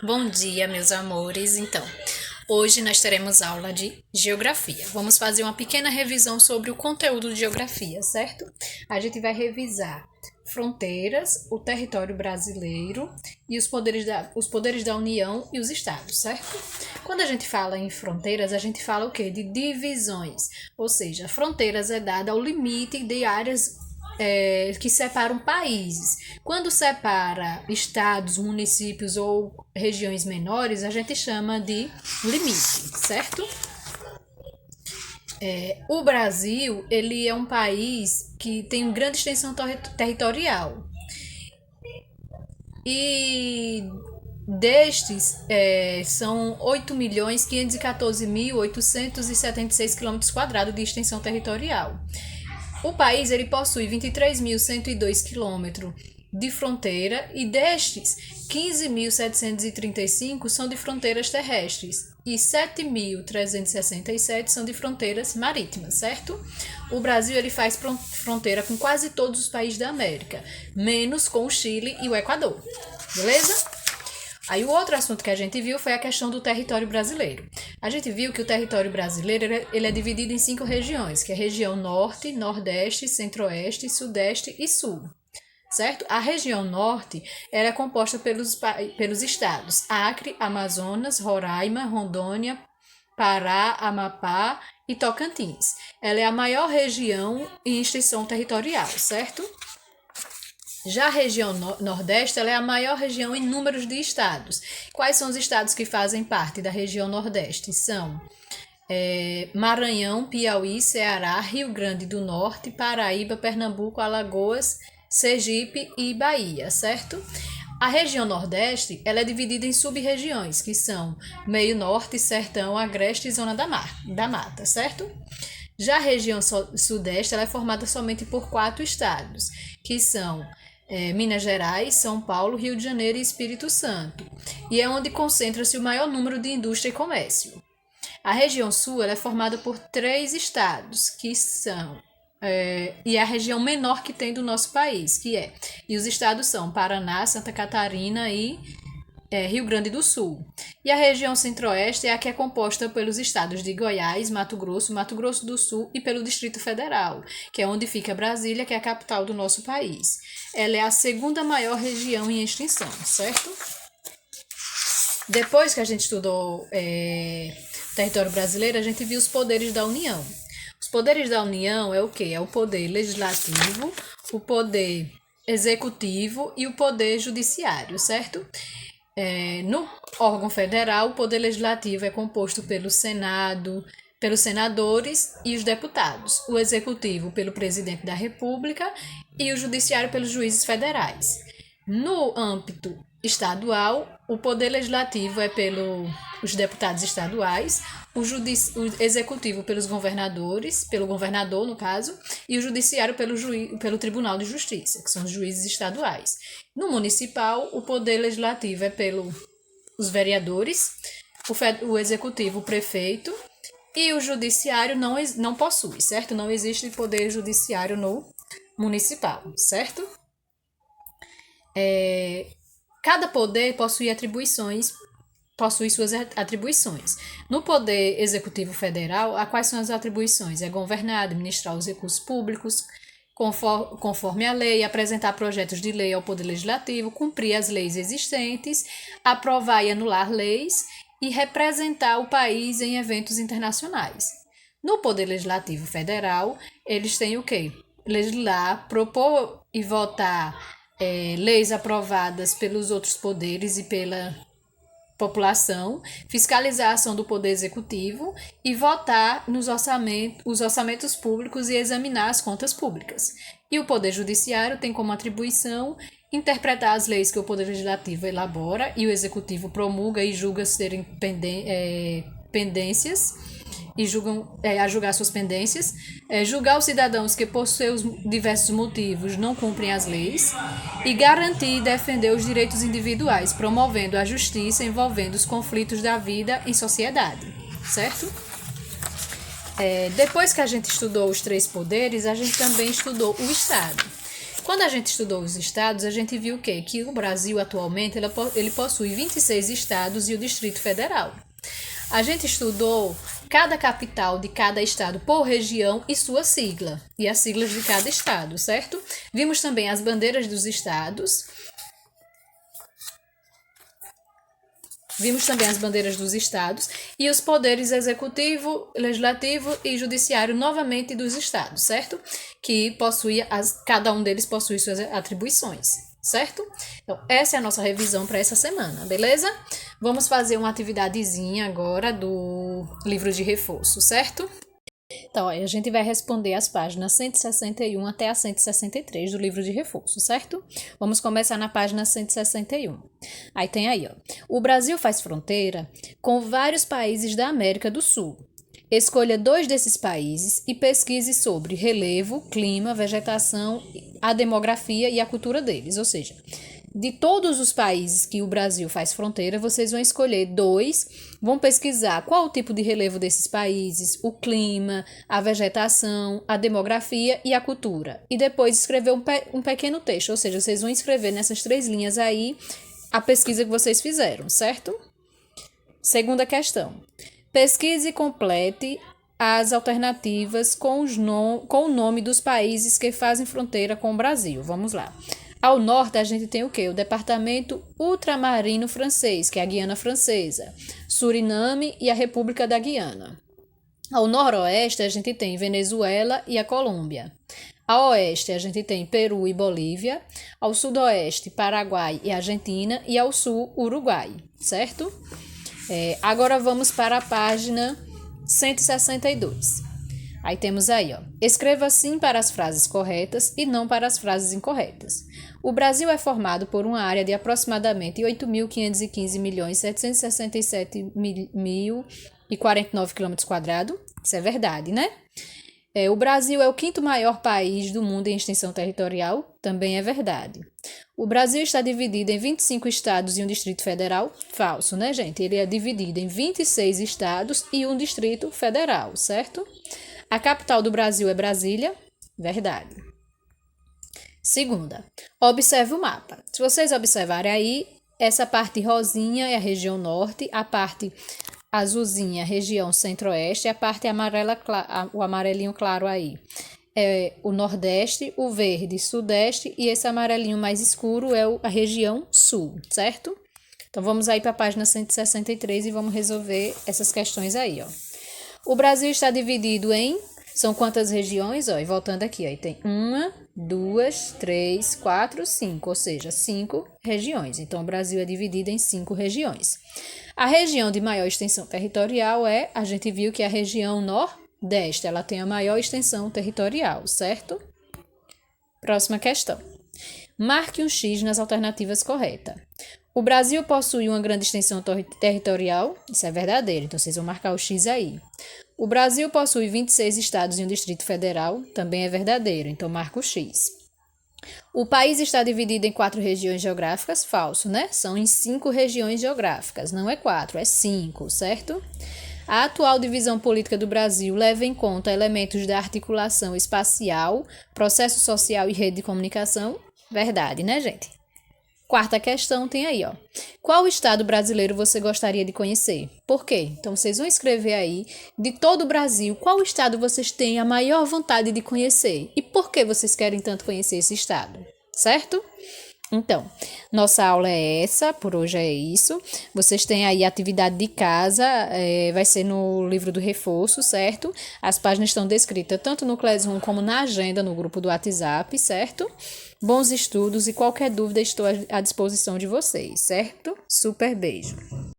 Bom dia, meus amores. Então, hoje nós teremos aula de geografia. Vamos fazer uma pequena revisão sobre o conteúdo de geografia, certo? A gente vai revisar fronteiras, o território brasileiro e os poderes da União e os estados, certo? Quando a gente fala em fronteiras, a gente fala o quê? De divisões, ou seja, fronteiras é dada ao limite de áreas que separam países. Quando separa estados, municípios ou regiões menores, a gente chama de limite, certo? O Brasil, ele é um país que tem grande extensão territorial. E destes, são 8.514.876 quilômetros quadrados de extensão territorial. O país ele possui 23.102 quilômetros de fronteira e destes, 15.735 são de fronteiras terrestres e 7.367 são de fronteiras marítimas, certo? O Brasil ele faz fronteira com quase todos os países da América, menos com o Chile e o Equador, beleza? Aí o outro assunto que a gente viu foi a questão do território brasileiro. A gente viu que o território brasileiro ele é dividido em 5 regiões, que é a região norte, nordeste, centro-oeste, sudeste e sul. Certo? A região norte ela é composta pelos estados Acre, Amazonas, Roraima, Rondônia, Pará, Amapá e Tocantins. Ela é a maior região em extensão territorial, certo? Já a região Nordeste ela é a maior região em números de estados. Quais são os estados que fazem parte da região Nordeste? São Maranhão, Piauí, Ceará, Rio Grande do Norte, Paraíba, Pernambuco, Alagoas, Sergipe e Bahia, certo? A região Nordeste ela é dividida em sub-regiões, que são Meio Norte, Sertão, Agreste e Zona da Mata, certo? Já a região Sudeste ela é formada somente por 4 estados, que são Minas Gerais, São Paulo, Rio de Janeiro e Espírito Santo, e é onde concentra-se o maior número de indústria e comércio. A região sul ela é formada por 3 estados, que são e é a região menor que tem do nosso país, e os estados são Paraná, Santa Catarina e Rio Grande do Sul. E a região centro-oeste é a que é composta pelos estados de Goiás, Mato Grosso do Sul e pelo Distrito Federal, que é onde fica Brasília, que é a capital do nosso país. Ela é a segunda maior região em extensão, certo? Depois que a gente estudou o território brasileiro, a gente viu os poderes da União. Os poderes da União é o quê? É o poder legislativo, o poder executivo e o poder judiciário, certo? No órgão federal, o poder legislativo é composto pelo Senado, pelos senadores e os deputados, o executivo pelo presidente da República e o judiciário pelos juízes federais. No âmbito estadual, o poder legislativo é pelos deputados estaduais, o executivo pelos governadores, pelo governador no caso, e o judiciário pelo Tribunal de Justiça, que são os juízes estaduais. No municipal, o poder legislativo é pelos vereadores, o executivo, o prefeito, e o judiciário não possui, certo? Não existe poder judiciário no municipal, certo? Cada poder possui suas atribuições. No Poder Executivo Federal, quais são as atribuições? É governar, administrar os recursos públicos, conforme a lei, apresentar projetos de lei ao Poder Legislativo, cumprir as leis existentes, aprovar e anular leis e representar o país em eventos internacionais. No Poder Legislativo Federal, eles têm o quê? Legislar, propor e votar leis aprovadas pelos outros poderes e pela população, fiscalizar a ação do Poder Executivo e votar os orçamentos públicos e examinar as contas públicas. E o Poder Judiciário tem como atribuição interpretar as leis que o Poder Legislativo elabora e o Executivo promulga e julga serem pendências e a julgar suas pendências, julgar os cidadãos que, por seus diversos motivos, não cumprem as leis, e garantir e defender os direitos individuais, promovendo a justiça envolvendo os conflitos da vida em sociedade, certo? Depois que a gente estudou os 3 poderes, a gente também estudou o Estado. Quando a gente estudou os estados, a gente viu o quê? Que o Brasil atualmente ele possui 26 estados e o Distrito Federal. A gente estudou cada capital de cada estado por região e sua sigla, e as siglas de cada estado, certo? Vimos também as bandeiras dos estados. Vimos também as bandeiras dos estados e os poderes executivo, legislativo e judiciário novamente dos estados, certo? Que cada um deles possui suas atribuições, certo? Então, essa é a nossa revisão para essa semana, beleza? Vamos fazer uma atividadezinha agora do livro de reforço, certo? Então, a gente vai responder as páginas 161 até a 163 do livro de reforço, certo? Vamos começar na página 161. Aí tem aí, ó. O Brasil faz fronteira com vários países da América do Sul. Escolha 2 desses países e pesquise sobre relevo, clima, vegetação, a demografia e a cultura deles, ou seja, de todos os países que o Brasil faz fronteira, vocês vão escolher 2, vão pesquisar qual o tipo de relevo desses países, o clima, a vegetação, a demografia e a cultura. E depois escrever um pequeno texto, ou seja, vocês vão escrever nessas 3 linhas aí a pesquisa que vocês fizeram, certo? Segunda questão. Pesquise e complete as alternativas com o nome dos países que fazem fronteira com o Brasil. Vamos lá. Ao norte, a gente tem o quê? O departamento ultramarino francês, que é a Guiana Francesa, Suriname e a República da Guiana. Ao noroeste, a gente tem Venezuela e a Colômbia. Ao oeste, a gente tem Peru e Bolívia. Ao sudoeste, Paraguai e Argentina. E ao sul, Uruguai, certo? Agora vamos para a página 162. Aí temos aí, ó. Escreva sim para as frases corretas e não para as frases incorretas. O Brasil é formado por uma área de aproximadamente 8.515.767.049 km². Isso é verdade, né? O Brasil é o 5º maior país do mundo em extensão territorial. Também é verdade. O Brasil está dividido em 25 estados e um Distrito Federal. Falso, né, gente? Ele é dividido em 26 estados e um Distrito Federal, certo? A capital do Brasil é Brasília. Verdade. Segunda, observe o mapa. Se vocês observarem aí, essa parte rosinha é a região norte, a parte azulzinha é a região centro-oeste, a parte amarela, o amarelinho claro aí é o nordeste, o verde sudeste e esse amarelinho mais escuro é a região sul, certo? Então vamos aí para a página 163 e vamos resolver essas questões aí, ó. O Brasil está dividido em... São quantas regiões? Ó, e voltando aqui, ó, tem 1, 2, 3, 4, 5, ou seja, 5 regiões. Então, o Brasil é dividido em 5 regiões. A região de maior extensão territorial a gente viu que é a região nordeste, ela tem a maior extensão territorial, certo? Próxima questão. Marque um X nas alternativas corretas. O Brasil possui uma grande extensão territorial, isso é verdadeiro, então vocês vão marcar o X aí. O Brasil possui 26 estados e um Distrito Federal, também é verdadeiro, então marca o X. O país está dividido em 4 regiões geográficas, falso, né? São em 5 regiões geográficas, não é 4, é 5, certo? A atual divisão política do Brasil leva em conta elementos da articulação espacial, processo social e rede de comunicação, verdade, né, gente? Quarta questão tem aí, ó. Qual estado brasileiro você gostaria de conhecer? Por quê? Então, vocês vão escrever aí, de todo o Brasil, qual estado vocês têm a maior vontade de conhecer? E por que vocês querem tanto conhecer esse estado? Certo? Então, nossa aula é essa, por hoje é isso. Vocês têm aí a atividade de casa, vai ser no livro do reforço, certo? As páginas estão descritas tanto no Classroom como na agenda, no grupo do WhatsApp, certo? Bons estudos e qualquer dúvida estou à disposição de vocês, certo? Super beijo!